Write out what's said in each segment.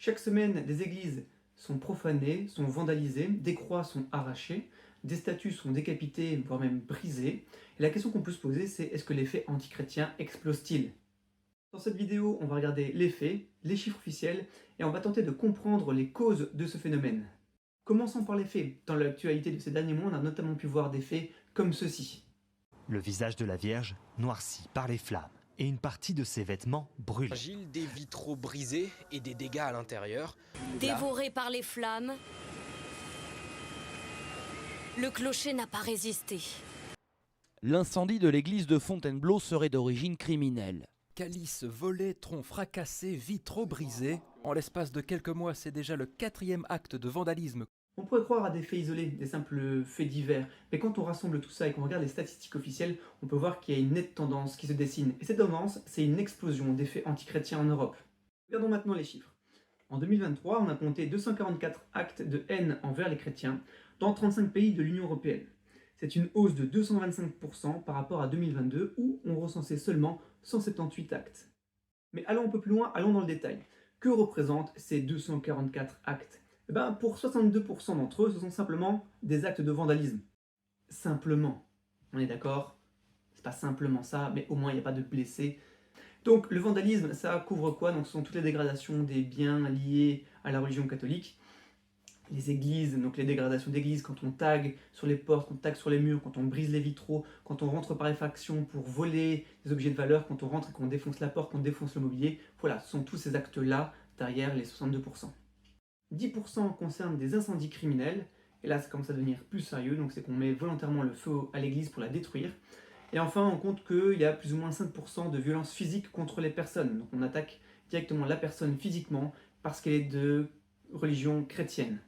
Chaque semaine, des églises sont profanées, sont vandalisées, des croix sont arrachées, des statues sont décapitées, voire même brisées. Et la question qu'on peut se poser, c'est est-ce que les faits antichrétiens explosent-ils? Dans cette vidéo, on va regarder les faits, les chiffres officiels, et on va tenter de comprendre les causes de ce phénomène. Commençons par les faits. Dans l'actualité de ces derniers mois, on a notamment pu voir des faits comme ceci. Le visage de la Vierge noirci par les flammes et une partie de ses vêtements brûlés. Fragile, des vitraux brisés et des dégâts à l'intérieur. Dévoré par les flammes, le clocher n'a pas résisté. L'incendie de l'église de Fontainebleau serait d'origine criminelle. Calices volés, troncs fracassés, vitraux brisés. En l'espace de quelques mois, c'est déjà le 4e acte de vandalisme. On pourrait croire à des faits isolés, des simples faits divers, mais quand on rassemble tout ça et qu'on regarde les statistiques officielles, on peut voir qu'il y a une nette tendance qui se dessine. Et cette tendance, c'est une explosion des faits antichrétiens en Europe. Regardons maintenant les chiffres. En 2023, on a compté 244 actes de haine envers les chrétiens dans 35 pays de l'Union européenne. C'est une hausse de 225% par rapport à 2022 où on recensait seulement 178 actes. Mais allons un peu plus loin, allons dans le détail. Que représentent ces 244 actes? Pour 62% d'entre eux, ce sont simplement des actes de vandalisme. Simplement. On est d'accord? C'est pas simplement ça, mais au moins il n'y a pas de blessés. Donc le vandalisme, ça couvre quoi? Donc ce sont toutes les dégradations des biens liés à la religion catholique. Les églises, donc les dégradations d'églises, quand on tag sur les portes, quand on tag sur les murs, quand on brise les vitraux, quand on rentre par effraction pour voler des objets de valeur, quand on rentre et qu'on défonce la porte, qu'on défonce le mobilier. Voilà, ce sont tous ces actes-là derrière les 62%. 10% concernent des incendies criminels, et là ça commence à devenir plus sérieux, donc c'est qu'on met volontairement le feu à l'église pour la détruire. Et enfin on compte qu'il y a plus ou moins 5% de violences physiques contre les personnes, donc on attaque directement la personne physiquement parce qu'elle est de religion chrétienne.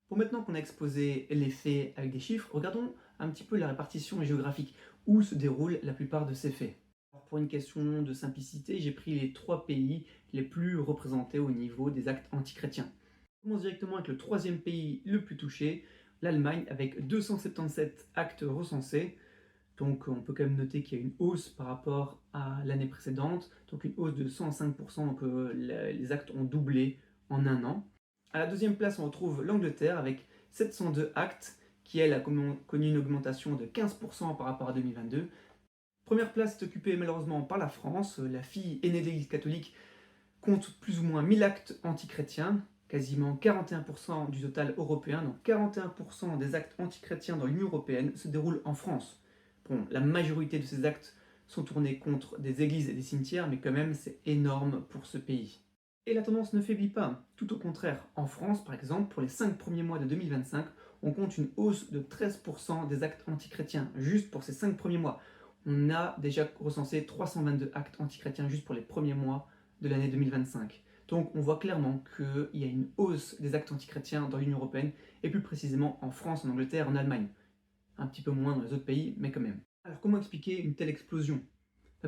Pour maintenant qu'on a exposé les faits avec des chiffres, regardons un petit peu la répartition géographique, où se déroulent la plupart de ces faits. Alors pour une question de simplicité, j'ai pris les 3 pays les plus représentés au niveau des actes antichrétiens. On commence directement avec le 3e pays le plus touché, l'Allemagne, avec 277 actes recensés. Donc on peut quand même noter qu'il y a une hausse par rapport à l'année précédente, donc une hausse de 105%, donc les actes ont doublé en un an. À la 2e place, on retrouve l'Angleterre avec 702 actes, qui elle a connu une augmentation de 15% par rapport à 2022. Première place est occupée malheureusement par la France, la fille aînée de l'Église catholique compte plus ou moins 1000 actes antichrétiens, quasiment 41% du total européen, donc 41% des actes antichrétiens dans l'Union européenne se déroulent en France. Bon, la majorité de ces actes sont tournés contre des églises et des cimetières, mais quand même c'est énorme pour ce pays. Et la tendance ne faiblit pas, tout au contraire. En France, par exemple, pour les 5 premiers mois de 2025, on compte une hausse de 13% des actes antichrétiens, juste pour ces 5 premiers mois. On a déjà recensé 322 actes antichrétiens juste pour les premiers mois de l'année 2025. Donc on voit clairement qu'il y a une hausse des actes antichrétiens dans l'Union européenne, et plus précisément en France, en Angleterre, en Allemagne. Un petit peu moins dans les autres pays, mais quand même. Alors comment expliquer une telle explosion?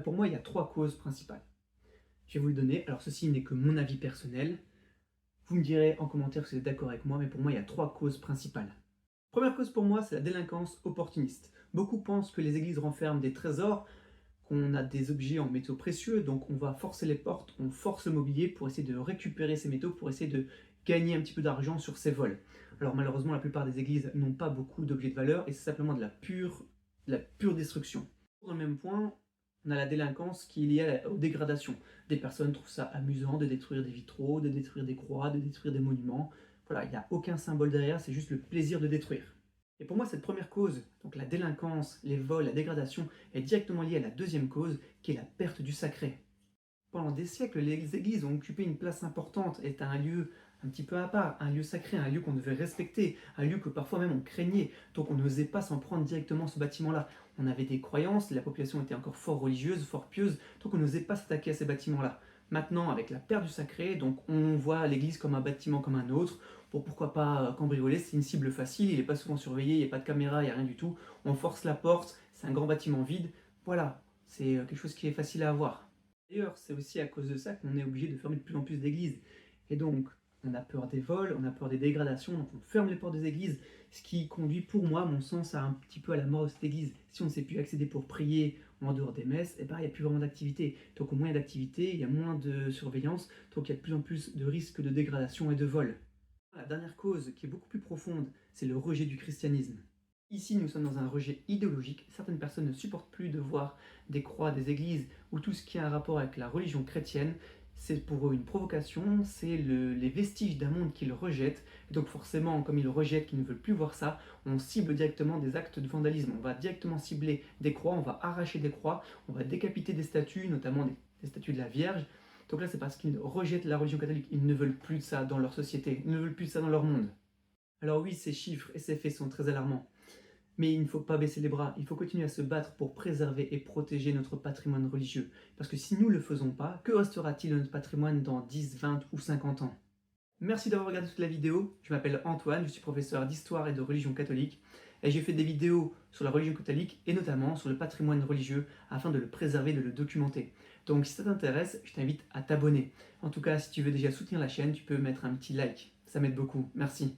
Pour moi, il y a 3 causes principales. Je vais vous le donner. Alors ceci n'est que mon avis personnel. Vous me direz en commentaire si vous êtes d'accord avec moi, mais pour moi il y a 3 causes principales. Première cause pour moi, c'est la délinquance opportuniste. Beaucoup pensent que les églises renferment des trésors, qu'on a des objets en métaux précieux, donc on va forcer les portes, on force le mobilier pour essayer de récupérer ces métaux, pour essayer de gagner un petit peu d'argent sur ces vols. Alors malheureusement, la plupart des églises n'ont pas beaucoup d'objets de valeur, et c'est simplement de la pure destruction. Dans le même point, on a la délinquance qui est liée aux dégradations. Des personnes trouvent ça amusant de détruire des vitraux, de détruire des croix, de détruire des monuments. Voilà, il n'y a aucun symbole derrière, c'est juste le plaisir de détruire. Et pour moi, cette première cause, donc la délinquance, les vols, la dégradation, est directement liée à la 2e cause, qui est la perte du sacré. Pendant des siècles, les églises ont occupé une place importante, est un lieu un petit peu à part, un lieu sacré, un lieu qu'on devait respecter, un lieu que parfois même on craignait, donc on n'osait pas s'en prendre directement ce bâtiment-là. On avait des croyances, la population était encore fort religieuse, fort pieuse, donc on n'osait pas s'attaquer à ces bâtiments-là. Maintenant, avec la perte du sacré, donc on voit l'église comme un bâtiment comme un autre. Bon, pourquoi pas cambrioler, c'est une cible facile, il n'est pas souvent surveillé, il n'y a pas de caméra, il n'y a rien du tout. On force la porte, c'est un grand bâtiment vide, voilà, c'est quelque chose qui est facile à avoir. D'ailleurs, c'est aussi à cause de ça qu'on est obligé de fermer de plus en plus d'églises. Et donc, On a peur des vols, on a peur des dégradations, donc on ferme les portes des églises, ce qui conduit pour moi, à mon sens, à un petit peu à la mort de cette église. Si on ne sait plus accéder pour prier en dehors des messes, il n'y a plus vraiment d'activité. Donc au moins il y a d'activité, il y a moins de surveillance, donc il y a de plus en plus de risques de dégradation et de vol. La dernière cause, qui est beaucoup plus profonde, c'est le rejet du christianisme. Ici, nous sommes dans un rejet idéologique. Certaines personnes ne supportent plus de voir des croix, des églises ou tout ce qui a un rapport avec la religion chrétienne. C'est pour eux une provocation, c'est les vestiges d'un monde qu'ils rejettent. Et donc forcément, comme ils rejettent, qu'ils ne veulent plus voir ça, on cible directement des actes de vandalisme. On va directement cibler des croix, on va arracher des croix, on va décapiter des statues, notamment des statues de la Vierge. Donc là, c'est parce qu'ils rejettent la religion catholique. Ils ne veulent plus de ça dans leur société, ils ne veulent plus de ça dans leur monde. Alors oui, ces chiffres et ces faits sont très alarmants. Mais il ne faut pas baisser les bras, il faut continuer à se battre pour préserver et protéger notre patrimoine religieux. Parce que si nous ne le faisons pas, que restera-t-il de notre patrimoine dans 10, 20 ou 50 ans? Merci d'avoir regardé toute la vidéo, je m'appelle Antoine, je suis professeur d'histoire et de religion catholique, et j'ai fait des vidéos sur la religion catholique et notamment sur le patrimoine religieux afin de le préserver, de le documenter. Donc si ça t'intéresse, je t'invite à t'abonner. En tout cas, si tu veux déjà soutenir la chaîne, tu peux mettre un petit like, ça m'aide beaucoup, merci.